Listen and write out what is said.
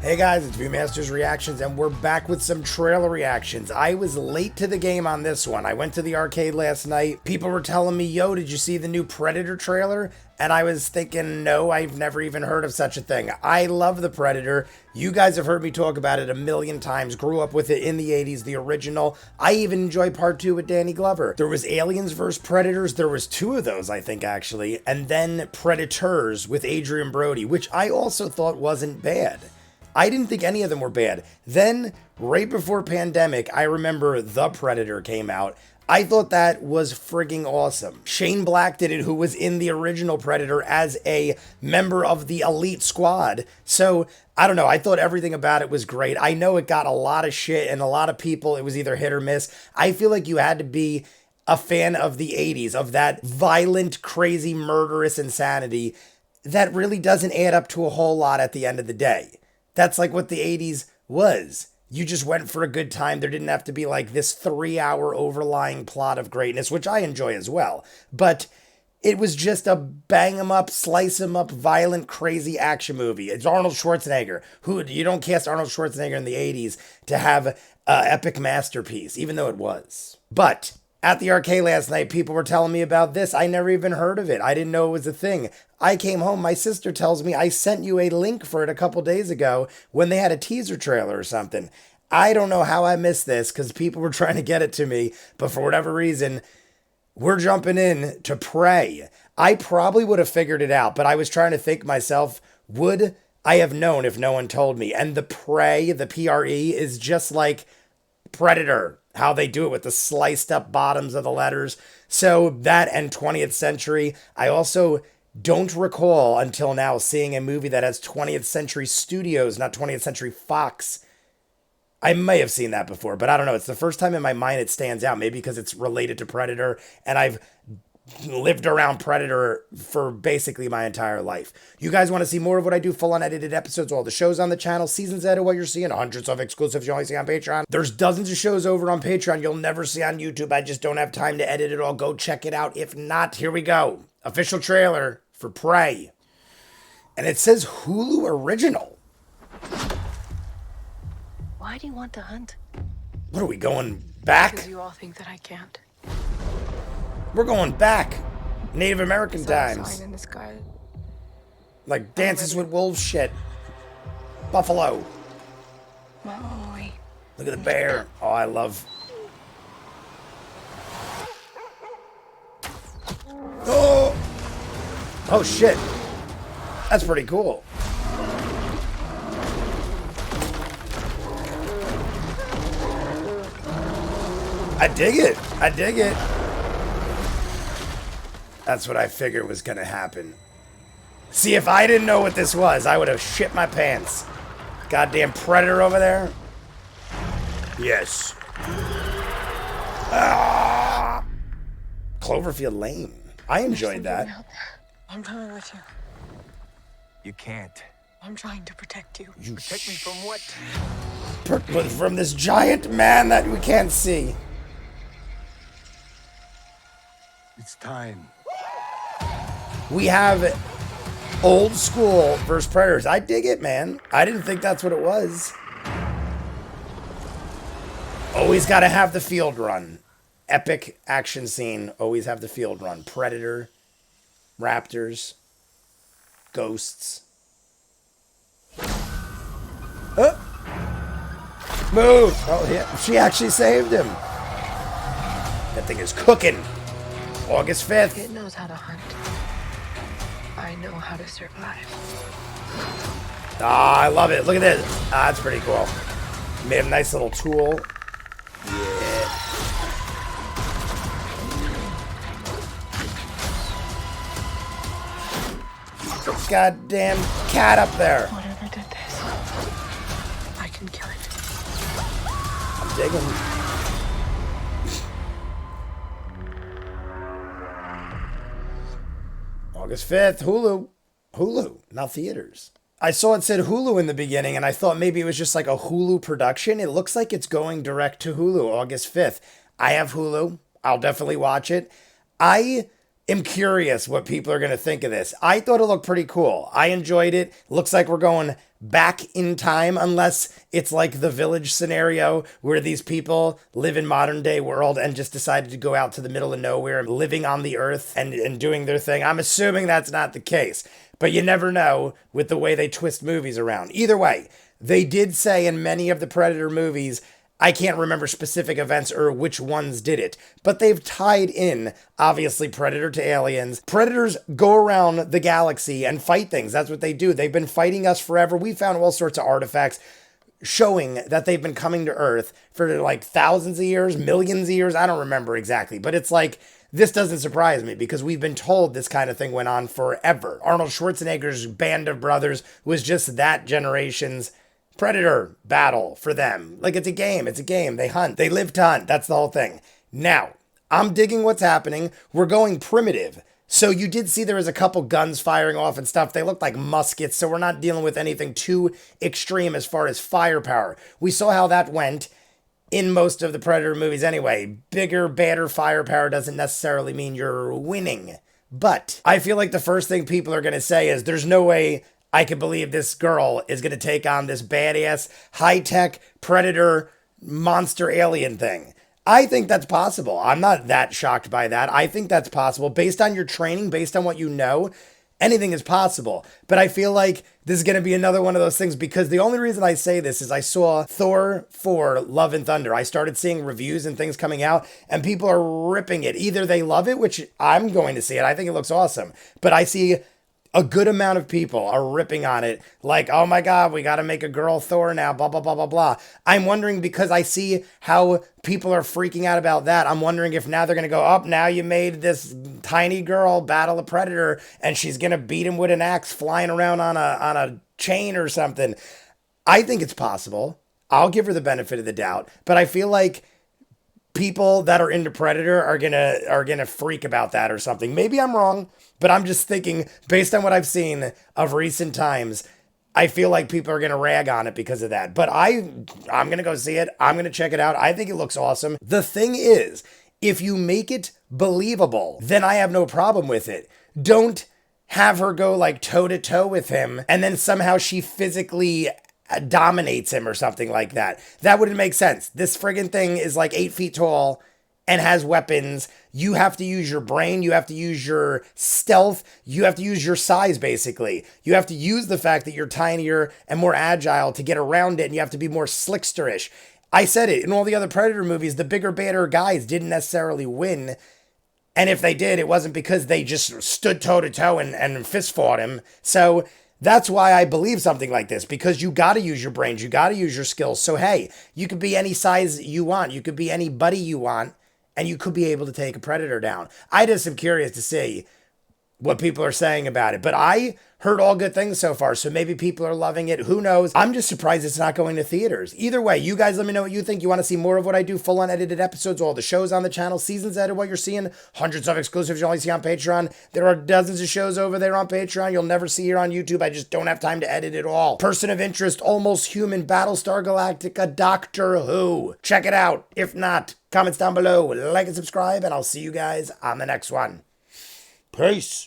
Hey guys, it's ViewMasters Reactions, and we're back with some trailer reactions. I was late to the game on this one. I went to the arcade last night. People were telling me, yo, did you see the new Predator trailer? And I was thinking, no, I've never even heard of such a thing. I love the Predator. You guys have heard me talk about it a million times. Grew up with it in the 80s, the original. I even enjoyed part 2 with Danny Glover. There was Aliens vs. Predators. There was 2 of those, I think, actually. And then Predators with Adrian Brody, which I also thought wasn't bad. I didn't think any of them were bad. Then, right before pandemic, I remember The Predator came out. I thought that was frigging awesome. Shane Black did it, who was in the original Predator as a member of the elite squad. So, I don't know, I thought everything about it was great. I know it got a lot of shit and a lot of people, it was either hit or miss. I feel like you had to be a fan of the 80s, of that violent, crazy, murderous insanity that really doesn't add up to a whole lot at the end of the day. That's like what the 80s was. You just went for a good time. There didn't have to be like this 3-hour overlying plot of greatness, which I enjoy as well. But it was just a bang 'em up, slice 'em up, violent, crazy action movie. It's Arnold Schwarzenegger. You don't cast Arnold Schwarzenegger in the 80s to have an epic masterpiece, even though it was. But at the arcade last night, people were telling me about this. I never even heard of it. I didn't know it was a thing. I came home, my sister tells me I sent you a link for it a couple days ago when they had a teaser trailer or something. I don't know how I missed this because people were trying to get it to me, but for whatever reason, we're jumping in to Prey. I probably would have figured it out, but I was trying to think myself, would I have known if no one told me? And the Prey, the P-R-E, is just like Predator, how they do it with the sliced up bottoms of the letters. So that and 20th Century. I also don't recall until now seeing a movie that has 20th Century Studios, not 20th Century Fox. I may have seen that before, but I don't know. It's the first time in my mind it stands out, maybe because it's related to Predator, and I've lived around Predator for basically my entire life. You guys want to see more of what I do, full unedited episodes, all the shows on the channel, seasons ahead of what you're seeing, hundreds of exclusives you only see on Patreon. There's dozens of shows over on Patreon you'll never see on YouTube. I just don't have time to edit it all. Go check it out. If not, here we go. Official trailer for Prey. And it says Hulu original. Why do you want to hunt? What are we going back? Because you all think that I can't. We're going back. Native American times. Sign in the sky. Like Dances with Wolves shit. Buffalo. Molly. Look at the bear. Oh, I love. Oh! Oh shit. That's pretty cool. I dig it. I dig it. That's what I figured was gonna happen. See, if I didn't know what this was, I would have shit my pants. Goddamn Predator over there. Yes. Ah! Cloverfield Lane. I enjoyed that. I'm coming with you. You can't. I'm trying to protect you. You Protect me from what? from this giant man that we can't see. It's time. We have old school versus Predators. I dig it, man. I didn't think that's what it was. Always got to have the field run. Epic action scene. Always have the field run. Predator, raptors, ghosts. Move! Oh, yeah. She actually saved him. That thing is cooking. August 5th. Kid knows how to hunt. I know how to survive. Ah, I love it. Look at this. Ah, that's pretty cool. Made a nice little tool. Yeah. Goddamn cat up there. Whatever did this, I can kill it. I'm digging. August 5th, Hulu. Hulu, not theaters. I saw it said Hulu in the beginning, and I thought maybe it was just like a Hulu production. It looks like it's going direct to Hulu, August 5th. I have Hulu. I'll definitely watch it. I am curious what people are going to think of this. I thought it looked pretty cool. I enjoyed it. Looks like we're going back in time, unless it's like the Village scenario where these people live in modern day world and just decided to go out to the middle of nowhere, living on the earth and doing their thing. I'm assuming that's not the case, but you never know with the way they twist movies around. Either way, they did say in many of the Predator movies, I can't remember specific events or which ones did it, but they've tied in, obviously, Predator to aliens. Predators go around the galaxy and fight things. That's what they do. They've been fighting us forever. We found all sorts of artifacts showing that they've been coming to Earth for like thousands of years, millions of years. I don't remember exactly, but it's like, this doesn't surprise me because we've been told this kind of thing went on forever. Arnold Schwarzenegger's Band of Brothers was just that generation's Predator battle for them. Like, it's a game. It's a game. They hunt. They live to hunt. That's the whole thing. Now, I'm digging what's happening. We're going primitive. So you did see there was a couple guns firing off and stuff. They looked like muskets, so we're not dealing with anything too extreme as far as firepower. We saw how that went in most of the Predator movies anyway. Bigger, badder firepower doesn't necessarily mean you're winning. But I feel like the first thing people are going to say is there's no way I can believe this girl is going to take on this badass, high-tech, predator, monster alien thing. I think that's possible. I'm not that shocked by that. I think that's possible. Based on your training, based on what you know, anything is possible. But I feel like this is going to be another one of those things because the only reason I say this is I saw Thor 4 Love and Thunder. I started seeing reviews and things coming out, and people are ripping it. Either they love it, which I'm going to see it. I think it looks awesome. But I see a good amount of people are ripping on it like, oh my God, we got to make a girl Thor now, blah, blah, blah, blah, blah. I'm wondering because I see how people are freaking out about that. I'm wondering if now they're going to go, oh, now you made this tiny girl battle a predator and she's going to beat him with an axe flying around on a chain or something. I think it's possible. I'll give her the benefit of the doubt, but I feel like people that are into Predator are gonna freak about that or something. Maybe I'm wrong, but I'm just thinking based on what I've seen of recent times, I feel like people are gonna rag on it because of that. But I'm gonna go see it. I'm gonna check it out. I think it looks awesome. The thing is, if you make it believable, then I have no problem with it. Don't have her go like toe to toe with him and then somehow she physically dominates him or something like that. That wouldn't make sense. This friggin' thing is like 8 feet tall and has weapons. You have to use your brain. You have to use your stealth. You have to use your size, basically. You have to use the fact that you're tinier and more agile to get around it, and you have to be more slicksterish. I said it in all the other Predator movies, the bigger, badder guys didn't necessarily win. And if they did, it wasn't because they just stood toe to toe and fist fought him. So that's why I believe something like this, because you got to use your brains. You got to use your skills. So, hey, you could be any size you want. You could be anybody you want, and you could be able to take a predator down. I just am curious to see what people are saying about it. But I heard all good things so far, so maybe people are loving it. Who knows? I'm just surprised it's not going to theaters. Either way, you guys let me know what you think. You want to see more of what I do, full unedited episodes, all the shows on the channel, seasons edited, what you're seeing, hundreds of exclusives you only see on Patreon. There are dozens of shows over there on Patreon you'll never see here on YouTube. I just don't have time to edit it all. Person of interest, almost human, Battlestar Galactica, Doctor Who. Check it out. If not, comments down below, like and subscribe, and I'll see you guys on the next one. Peace.